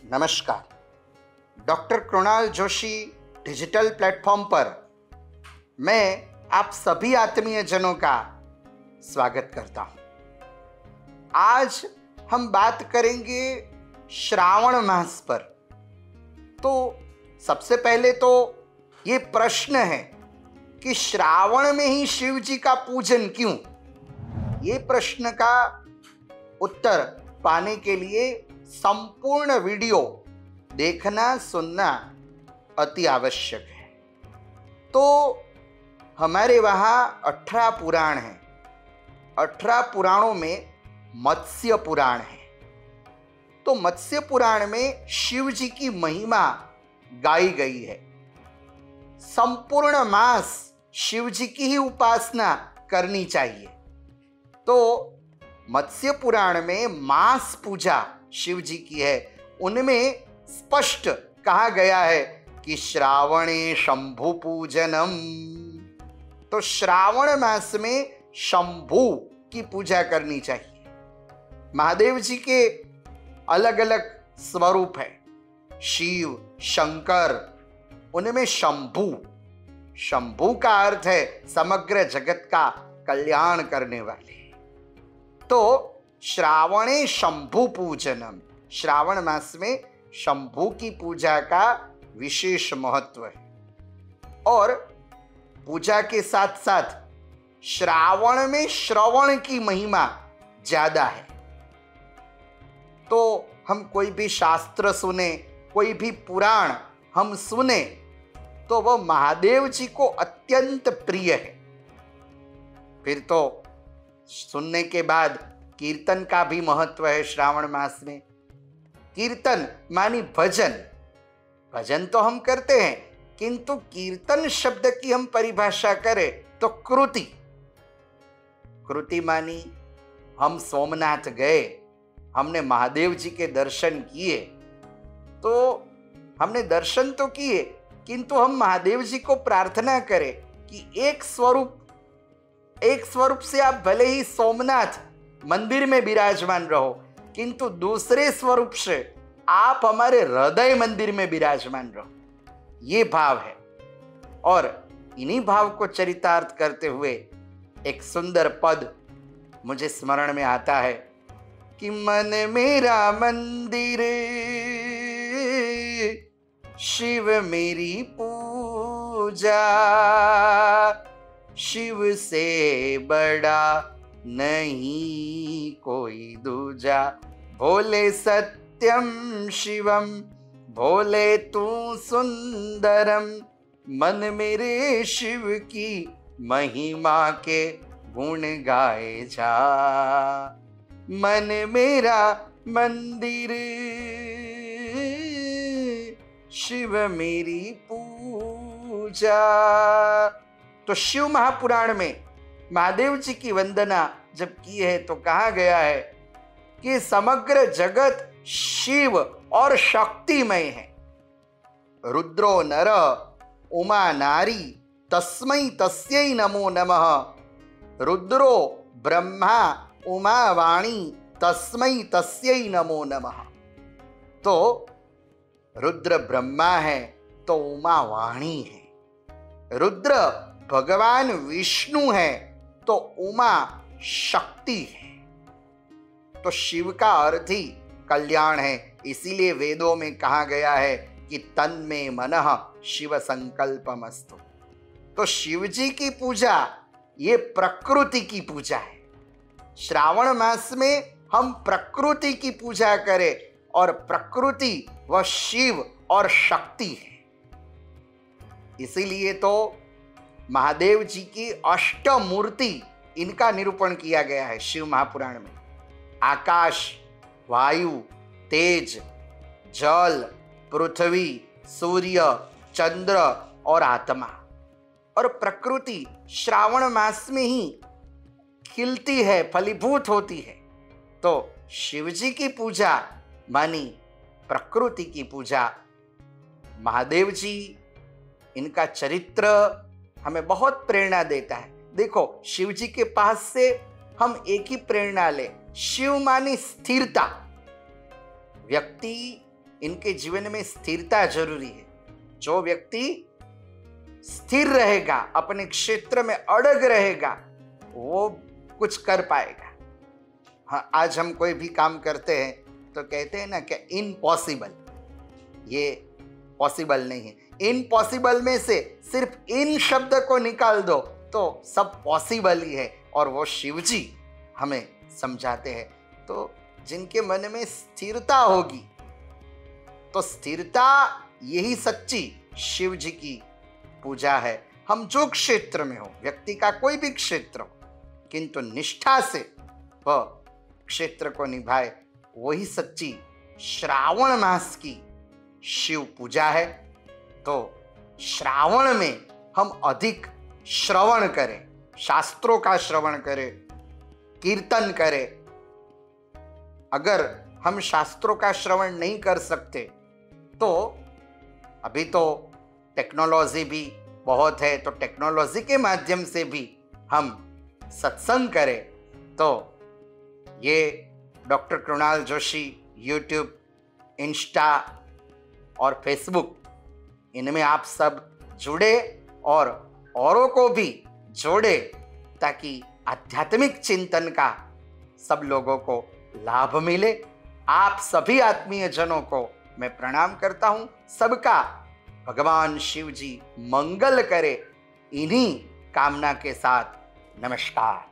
नमस्कार। Doctor Krunal Joshi digital platform पर मैं आप सभी आत्मीय जनों का स्वागत करता हूं। आज हम बात करेंगे श्रावण मास पर। तो सबसे पहले तो ये प्रश्न है कि श्रावण में ही शिव जी का पूजन क्यों? ये प्रश्न का उत्तर पाने के लिए संपूर्ण वीडियो देखना सुनना अति आवश्यक है। तो हमारे वहाँ 18 पुराण हैं। 18 पुराणों में मत्स्य पुराण है। तो मत्स्य पुराण में शिव जी की महिमा गाई गई है। संपूर्ण मास शिव जी की ही उपासना करनी चाहिए। तो मत्स्य पुराण में मास पूजा शिव जी की है। उनमें स्पष्ट कहा गया है कि श्रावणे शंभु पूजनम। तो श्रावण मास में शंभु की पूजा करनी चाहिए। महादेव जी के अलग अलग स्वरूप है, शिव शंकर, उनमें शंभु। शंभु का अर्थ है समग्र जगत का कल्याण करने वाले। तो श्रावणे शंभु पूजनम, श्रावण मास में शंभु की पूजा का विशेष महत्व है। और पूजा के साथ साथ श्रावण में श्रवण की महिमा ज्यादा है। तो हम कोई भी शास्त्र सुने, कोई भी पुराण हम सुने तो वह महादेव जी को अत्यंत प्रिय है। फिर तो सुनने के बाद कीर्तन का भी महत्व है। श्रावण मास में कीर्तन मानी भजन। भजन तो हम करते हैं, किंतु कीर्तन शब्द की हम परिभाषा करें तो कृति। कृति मानी हम सोमनाथ गए, हमने महादेव जी के दर्शन किए। तो हमने दर्शन तो किए, किंतु हम महादेव जी को प्रार्थना करें कि एक स्वरूप से आप भले ही सोमनाथ मंदिर में विराजमान रहो, किंतु दूसरे स्वरूप से आप हमारे हृदय मंदिर में विराजमान रहो। ये भाव है। और इन्हीं भाव को चरितार्थ करते हुए एक सुंदर पद मुझे स्मरण में आता है कि मन मेरा मंदिर, शिव मेरी पूजा, शिव से बड़ा नहीं कोई दूजा। भोले सत्यम शिवम, भोले तू सुंदरम, मन मेरे शिव की महिमा के गुण गाए जा। मन मेरा मंदिर, शिव मेरी पूजा। तो शिव महापुराण में महादेव जी की वंदना जब की है तो कहा गया है कि समग्र जगत शिव और शक्तिमय है। रुद्रो नर उमा नारी तस्मै तस्यै नमो नमः। रुद्रो ब्रह्मा उमा वाणी तस्मै तस्यै नमो नमः। तो रुद्र ब्रह्मा है तो उमा वाणी है। रुद्र भगवान विष्णु है तो उमा शक्ति है। तो शिव का अर्थ ही कल्याण है। इसीलिए वेदों में कहा गया है कि तन्मे मनः शिव संकल्पमस्तु। तो शिव जी की पूजा ये प्रकृति की पूजा है। श्रावण मास में हम प्रकृति की पूजा करें, और प्रकृति वह शिव और शक्ति है। इसीलिए तो महादेव जी की अष्टमूर्ति, इनका निरूपण किया गया है शिव महापुराण में। आकाश, वायु, तेज, जल, पृथ्वी, सूर्य, चंद्र और आत्मा। और प्रकृति श्रावण मास में ही खिलती है, फलीभूत होती है। तो शिव जी की पूजा मानी प्रकृति की पूजा। महादेव जी, इनका चरित्र हमें बहुत प्रेरणा देता है। देखो, शिव जी के पास से हम एक ही प्रेरणा ले। शिव मानी स्थिरता। व्यक्ति इनके जीवन में स्थिरता जरूरी है। जो व्यक्ति स्थिर रहेगा, अपने क्षेत्र में अड़ग रहेगा, वो कुछ कर पाएगा। हाँ, आज हम कोई भी काम करते हैं तो कहते हैं ना कि इम्पॉसिबल, ये पॉसिबल नहीं है। इम्पॉसिबल में से सिर्फ इन शब्द को निकाल दो तो सब पॉसिबल ही है, और वो शिव जी हमें समझाते हैं। तो जिनके मन में स्थिरता होगी, तो स्थिरता यही सच्ची शिव जी की पूजा है। हम जो क्षेत्र में हो, व्यक्ति का कोई भी क्षेत्र हो, किंतु निष्ठा से वह क्षेत्र को निभाए, वही सच्ची श्रावण मास की शिव पूजा है। तो श्रावण में हम अधिक श्रवण करें, शास्त्रों का श्रवण करें, कीर्तन करें। अगर हम शास्त्रों का श्रवण नहीं कर सकते तो अभी तो टेक्नोलॉजी भी बहुत है, तो टेक्नोलॉजी के माध्यम से भी हम सत्संग करें। तो ये doctor Krunal Joshi YouTube, Insta और फेसबुक, इनमें आप सब जुड़े और औरों को भी जोड़े, ताकि आध्यात्मिक चिंतन का सब लोगों को लाभ मिले। आप सभी आत्मीय जनों को मैं प्रणाम करता हूं। सबका भगवान शिव जी मंगल करे, इन्हीं कामना के साथ नमस्कार।